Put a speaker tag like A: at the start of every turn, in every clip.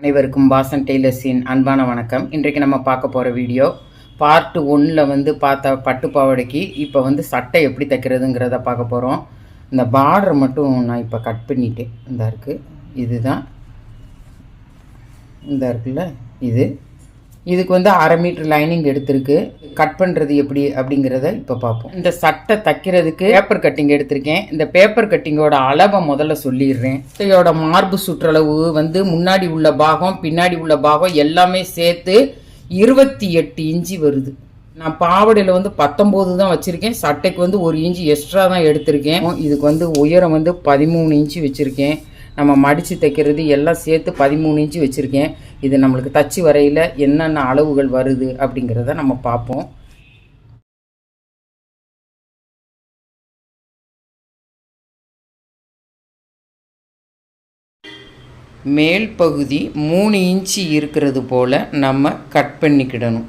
A: அனைவருக்கும் வாசன் டெய்லர்ஸின் அன்பான வணக்கம். இன்றைக்கு நம்ம பார்க்க போகிற வீடியோ பார்ட் 1ல் பார்த்த பட்டு பாவாடைக்கு இப்போ சட்டை எப்படி தைக்கிறதுங்கிறத பார்க்க போகிறோம். இந்த பார்டர் மட்டும் நான் இப்போ கட் பண்ணிட்டேன். இந்த இருக்குது, இதுதான் இந்த இருக்குல்ல, இதுக்கு 1/2 மீட்டர் லைனிங் எடுத்திருக்கு. கட் பண்ணுறது எப்படி அப்படிங்கிறத இப்போ பார்ப்போம். இந்த சட்டை தைக்கிறதுக்கு பேப்பர் கட்டிங் எடுத்திருக்கேன். இந்த பேப்பர் கட்டிங்கோட அளவை முதல்ல சொல்லிடுறேன். சட்டையோட மார்பு சுற்றளவு முன்னாடி உள்ள பாகம் பின்னாடி உள்ள பாகம் எல்லாமே சேர்த்து 28 இன்ச்சு வருது. நான் பாவடையில் 19 தான் வச்சுருக்கேன். சட்டைக்கு 1 இன்ச்சு எக்ஸ்ட்ரா தான் எடுத்திருக்கேன். இதுக்கு உயரம் 13 இன்ச்சு வச்சுருக்கேன். நம்ம மடித்து தைக்கிறது எல்லாம் சேர்த்து 13 இன்ச்சு வச்சுருக்கேன். இது நம்மளுக்கு தச்சு வரையில் என்னென்ன அளவுகள் வருது அப்படிங்கிறத நம்ம பார்ப்போம். மேல் பகுதி 3 இன்ச்சு இருக்கிறது போல் நம்ம கட் பண்ணிக்கிடணும்.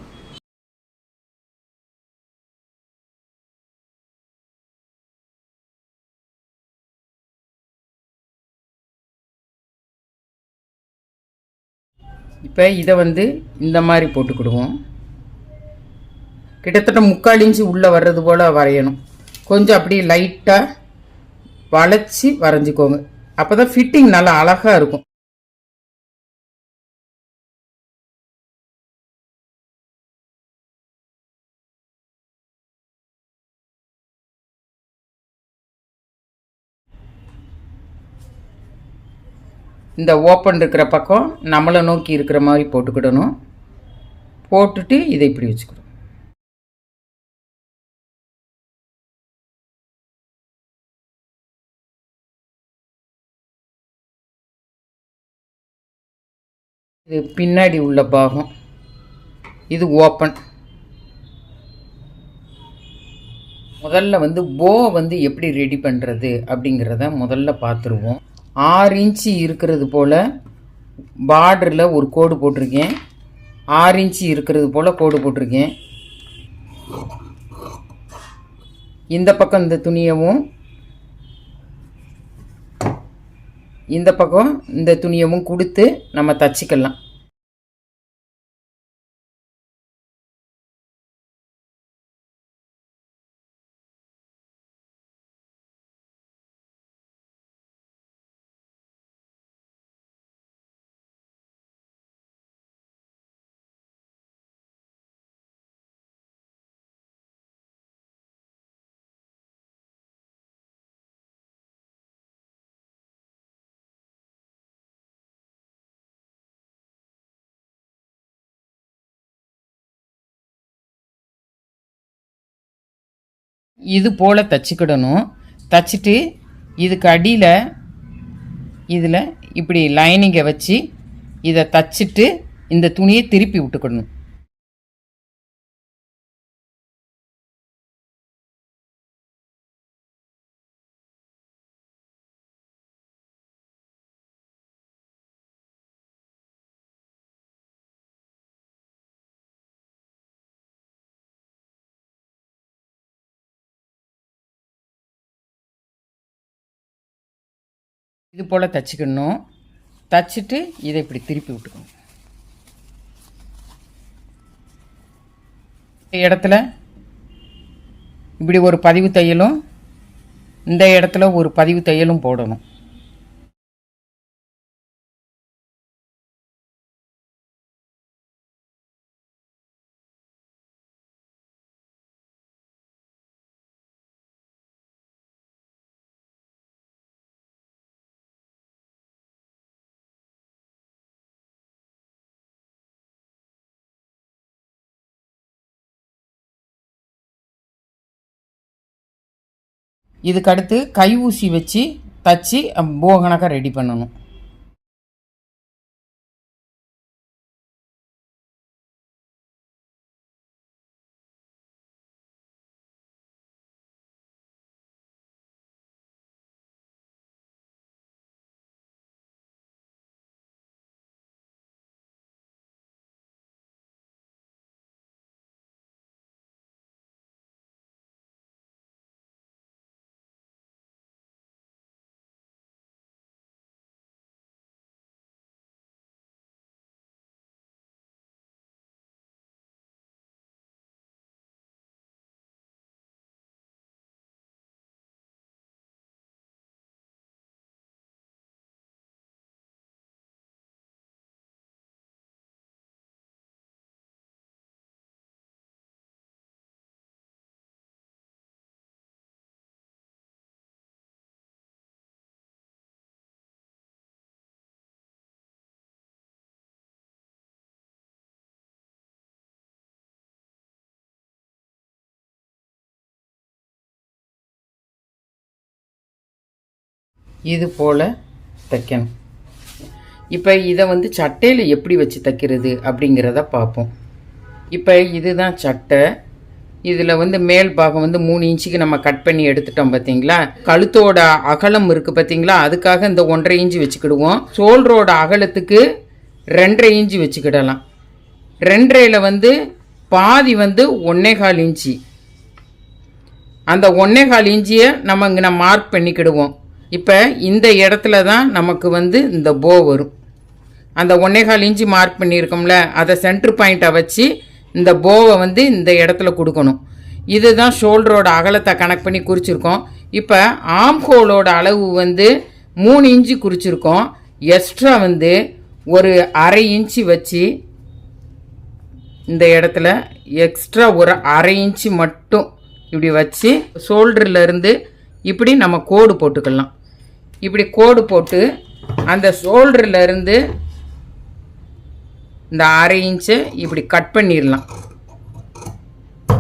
A: இப்போ இதை இந்த மாதிரி போட்டுக்கிடுவோம். கிட்டத்தட்ட 3/4 இன்ச்சு உள்ளே வர்றது போல் வரையணும். கொஞ்சம் அப்படியே லைட்டாக வளைச்சி வரைஞ்சிக்கோங்க. அப்போ தான் ஃபிட்டிங் நல்லா அழகாக இருக்கும். இந்த ஓப்பன் இருக்கிற பக்கம் நம்மளை நோக்கி இருக்கிற மாதிரி போட்டுக்கிடணும். போட்டுட்டு இதை இப்படி வச்சுக்கணும். இது பின்னாடி உள்ள பாகம், இது ஓப்பன். முதல்ல போ எப்படி ரெடி பண்ணுறது அப்படிங்கிறத முதல்ல பார்த்துருவோம். 6 இன்ச்சு இருக்கிறது போல் பார்டரில் ஒரு கோடு போட்டிருக்கேன். 6 இன்ச்சு இருக்கிறது போல் கோடு போட்டிருக்கேன். இந்த பக்கம் இந்த துணியவும் இந்த பக்கம் இந்த துணியவும் கொடுத்து நம்ம தச்சுக்கலாம். இது போல் தச்சுக்கிடணும். தச்சுட்டு இதுக்கு அடியில் இதில் இப்படி லைனிங்கை வச்சு இதை தச்சுட்டு இந்த துணியை திருப்பி விட்டுக்கிடணும். இது போல் தச்சுக்கணும். தச்சுட்டு இதை இப்படி திருப்பி விட்டுக்கணும். இடத்துல இப்படி ஒரு பதிவு தையலும் இந்த இடத்துல ஒரு பதிவு தையலும் போடணும். இதுக்கு அடுத்து கை ஊசி வச்சு தச்சு போ கணக்காக ரெடி பண்ணணும். இது போல் தைக்கணும். இப்போ இதை வந்து சட்டையில் எப்படி வச்சு தைக்கிறது அப்படிங்கிறத பார்ப்போம். இப்போ இதுதான் சட்டை. இதில் வந்து மேல் பாகம் வந்து 3 இன்ச்சுக்கு நம்ம கட் பண்ணி எடுத்துட்டோம் பார்த்தீங்களா. கழுத்தோட அகலம் இருக்குது பார்த்தீங்களா, அதுக்காக இந்த 1.5 இன்ச்சு வச்சுக்கிடுவோம். ஷோல்டரோட அகலத்துக்கு 2.5 இன்ச்சு வச்சுக்கிடலாம். 2.5ல் வந்து பாதி வந்து 1.25 இன்ச்சு. அந்த 1.25 இன்ச்சியை நம்ம இங்கே மார்க் பண்ணிக்கிடுவோம். இப்போ இந்த இடத்துல தான் நமக்கு வந்து இந்த போ வரும். அந்த 1.25 இன்ச்சு மார்க் பண்ணியிருக்கோம்ல, அதை சென்டர் பாயிண்ட்டை வச்சு இந்த போவை வந்து இந்த இடத்துல கொடுக்கணும். இதுதான் ஷோல்டரோட அகலத்தை கனெக்ட் பண்ணி குறிச்சிருக்கோம். இப்போ ஆம்ஹோலோட அளவு வந்து 3 இன்ச்சு குறிச்சிருக்கோம். எக்ஸ்ட்ரா வந்து ஒரு 1/2 இன்ச்சு வச்சு இந்த இடத்துல எக்ஸ்ட்ரா ஒரு 1/2 இன்ச்சு மட்டும் இப்படி வச்சு ஷோல்டர்லேருந்து இப்படி நம்ம கோடு போட்டுக்கலாம். இப்படி கோடு போட்டு அந்த ஷோல்டர்லேருந்து இந்த 1/2 இன்ச்சை இப்படி கட் பண்ணிடலாம்.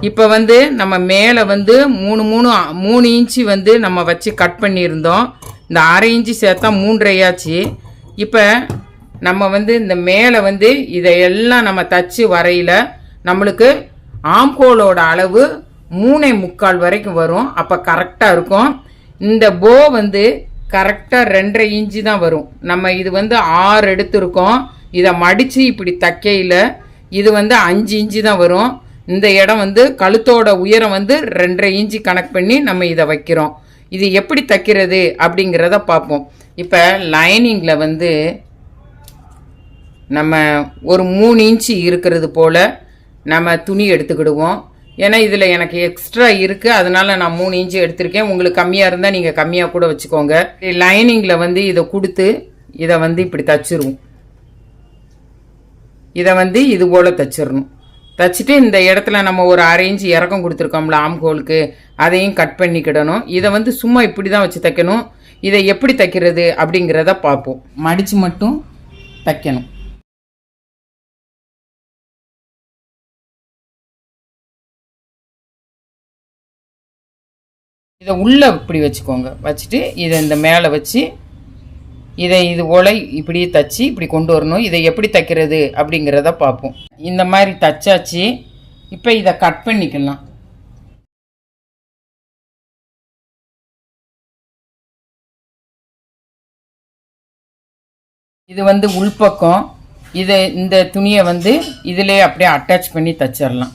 A: இப்போ வந்து நம்ம மேலே வந்து 3 இன்ச்சு வந்து நம்ம வச்சு கட் பண்ணியிருந்தோம். இந்த 1/2 இன்ச்சு சேர்த்தா 3.5 ஆச்சு. இப்போ நம்ம வந்து இந்த மேலே வந்து இதையெல்லாம் நம்ம தச்சு வரையில் நம்மளுக்கு ஆம்ஹோலோட அளவு 3.25 வரைக்கும் வரும். அப்போ கரெக்டாக இருக்கும். இந்த போ வந்து கரெக்டாக 2.5 இன்ச்சு தான் வரும். நம்ம இது வந்து 6 எடுத்துருக்கோம். இதை மடித்து இப்படி தைக்கையில் இது வந்து 5 இன்ச்சு தான் வரும். இந்த இடம் வந்து கழுத்தோட உயரம் வந்து 2.5 இன்ச்சு கனெக்ட் பண்ணி நம்ம இதை வைக்கிறோம். இது எப்படி தைக்கிறது அப்படிங்கிறத பார்ப்போம். இப்போ லைனிங்கில் வந்து நம்ம ஒரு 3 இன்ச்சு இருக்கிறது போல் நம்ம துணி எடுத்துக்கிடுவோம். ஏன்னா இதில் எனக்கு எக்ஸ்ட்ரா இருக்குது, அதனால் நான் 3 இன்ச்சு எடுத்திருக்கேன். உங்களுக்கு கம்மியாக இருந்தால் நீங்கள் கம்மியாக கூட வச்சுக்கோங்க. லைனிங்கில் வந்து இதை கொடுத்து இதை வந்து இப்படி தச்சிருவோம். இதை வந்து இது போல் தச்சிடணும். தச்சுட்டு இந்த இடத்துல நம்ம ஒரு 1/2 இன்ச்சு இறக்கம் கொடுத்துருக்கோம்ல ஆம்ஹோலுக்கு, அதையும் கட் பண்ணிக்கிடணும். இதை வந்து சும்மா இப்படி தான் வச்சு தைக்கணும். இதை எப்படி தைக்கிறது அப்படிங்கிறத பார்ப்போம். மடித்து மட்டும் தைக்கணும். இதை உள்ளே இப்படி வச்சுக்கோங்க. வச்சுட்டு இதை இந்த மேலே வச்சு இதை இது போல் இப்படி தச்சு இப்படி கொண்டு வரணும். இதை எப்படி தைக்கிறது அப்படிங்கிறத பார்ப்போம். இந்த மாதிரி தச்சாச்சு. இப்போ இதை கட் பண்ணிக்கலாம். இது வந்து உள்பக்கம். இந்த துணியை வந்து இதிலே அப்படியே அட்டாச் பண்ணி தச்சிடலாம்.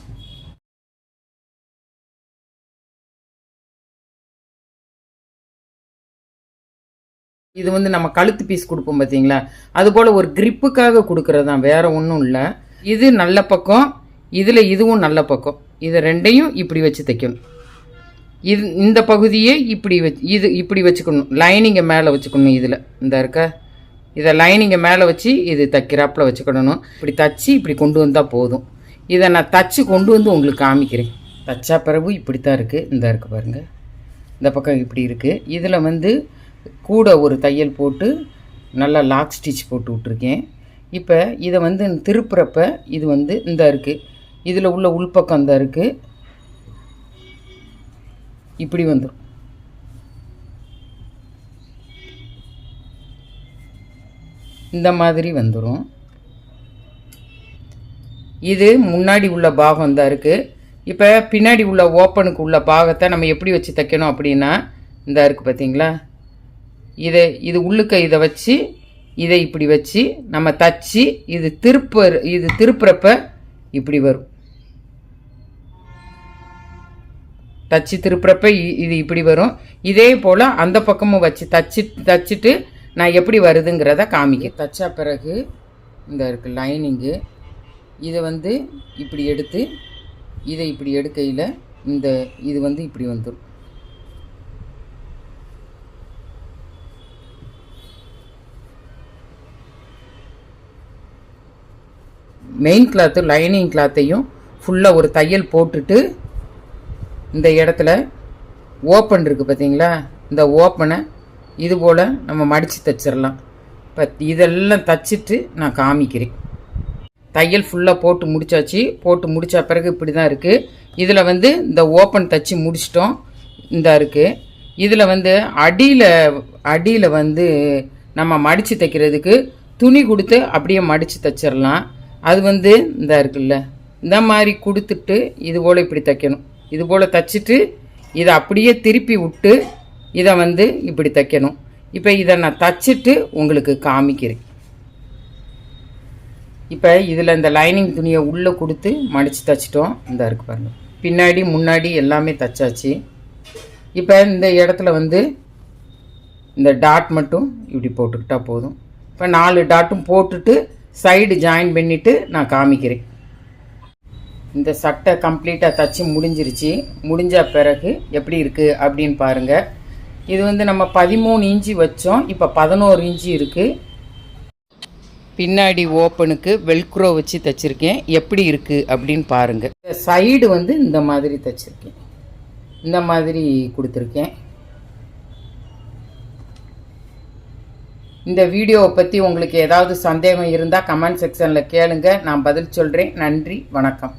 A: இது வந்து நம்ம கழுத்து பீஸ் கொடுப்போம் பார்த்தீங்களா, அதுபோல் ஒரு கிரிப்புக்காக கொடுக்கறது தான், வேறு ஒன்றும் இல்லை. இது நல்ல பக்கம், இதில் இதுவும் நல்ல பக்கம். இதை ரெண்டையும் இப்படி வச்சு தைக்கணும். இந்த பகுதியை இப்படி இது இப்படி வச்சுக்கணும். லைனிங்கை மேலே வச்சுக்கணும். இதில் இந்த இருக்க இதை லைனிங்கை மேலே வச்சு இது தைக்கிறாப்பில் வச்சுக்கிடணும். இப்படி தச்சு இப்படி கொண்டு வந்தால் போதும். இதை நான் தச்சு கொண்டு வந்து உங்களுக்கு காமிக்கிறேன். தச்சா பிறகு இப்படி தான் இருக்குது. இந்த இருக்குது பாருங்கள், இந்த பக்கம் இப்படி இருக்குது. இதில் வந்து கூட ஒரு தையல் போட்டு நல்லா லாக் ஸ்டிச் போட்டு விட்ருக்கேன். இப்போ இதை வந்து திருப்புறப்ப இது வந்து இந்த இருக்குது, இதில் உள்ள உள்பக்கம் இந்த இருக்குது, இப்படி வந்துடும். இந்த மாதிரி வந்துடும். இது முன்னாடி உள்ள பாகம் தான் இருக்குது. இப்போ பின்னாடி உள்ள ஓப்பனுக்கு உள்ள பாகத்தை நம்ம எப்படி வச்சு தைக்கணும் அப்படின்னா, இந்த இருக்குது பார்த்தீங்களா, இது உள்ளுக்க இதை வச்சு இதை இப்படி வச்சு நம்ம தச்சு இது திருப்புறப்ப இப்படி வரும். தச்சு திருப்புறப்ப இது இப்படி வரும். இதே போல் அந்த பக்கமும் வச்சு தச்சுட்டு நான் எப்படி வருதுங்கிறத காமிக்க. தச்சா பிறகு இந்த இருக்குது லைனிங்கு, இதை வந்து இப்படி எடுத்து இதை இப்படி எடுக்கையில் இது வந்து இப்படி வந்துடும். மெயின் கிளாத்து லைனிங் கிளாத்தையும் ஃபுல்லாக ஒரு தையல் போட்டுட்டு இந்த இடத்துல ஓப்பன் இருக்குது பார்த்தீங்களா, இந்த ஓப்பனை இது போல் நம்ம மடித்து தைச்சிடலாம். இப்போ இதெல்லாம் தச்சுட்டு நான் காமிக்கிறேன். தையல் ஃபுல்லாக போட்டு முடித்தாச்சு. போட்டு முடித்த பிறகு இப்படி தான் இருக்குது. இதில் வந்து இந்த ஓப்பன் தச்சு முடிச்சிட்டோம். இந்த இருக்குது. இதில் வந்து அடியில் வந்து நம்ம மடித்து தைக்கிறதுக்கு துணி கொடுத்து அப்படியே மடித்து தைச்சிடலாம். அது வந்து இந்த இருக்குல்ல, இந்த மாதிரி கொடுத்துட்டு இது போல் இப்படி தைக்கணும். இது போல் தைச்சிட்டு இதை அப்படியே திருப்பி விட்டு இதை வந்து இப்படி தைக்கணும். இப்போ இதை நான் தைச்சிட்டு உங்களுக்கு காமிக்கிறேன். இப்போ இதில் இந்த லைனிங் துணியை உள்ளே கொடுத்து மடித்து தைச்சிட்டோம். இந்த இருக்கு பாருங்கள், பின்னாடி முன்னாடி எல்லாமே தைச்சாச்சு. இப்போ இந்த இடத்துல வந்து இந்த டாட் மட்டும் இப்படி போட்டுக்கிட்டால் போதும். இப்போ 4 டாட்டும் போட்டுட்டு சைடு ஜாயின் பண்ணிவிட்டு நான் காமிக்கிறேன். இந்த சட்டை கம்ப்ளீட்டாக தைச்சி முடிஞ்சிருச்சு. முடிஞ்ச பிறகு எப்படி இருக்குது அப்படின்னு பாருங்கள். இது வந்து நம்ம 13 இன்ச்சு வச்சோம், இப்போ 11 இன்ச்சு இருக்குது. பின்னாடி ஓப்பனுக்கு வெல்க்ரோ வச்சு தைச்சிருக்கேன். எப்படி இருக்குது அப்படின்னு பாருங்கள். சைடு வந்து இந்த மாதிரி தைச்சிருக்கேன், இந்த மாதிரி கொடுத்துருக்கேன். இந்த வீடியோவை பற்றி உங்களுக்கு ஏதாவது சந்தேகம் இருந்தால் கமெண்ட் செக்ஷனில் கேளுங்க, நான் பதில் சொல்கிறேன். நன்றி, வணக்கம்.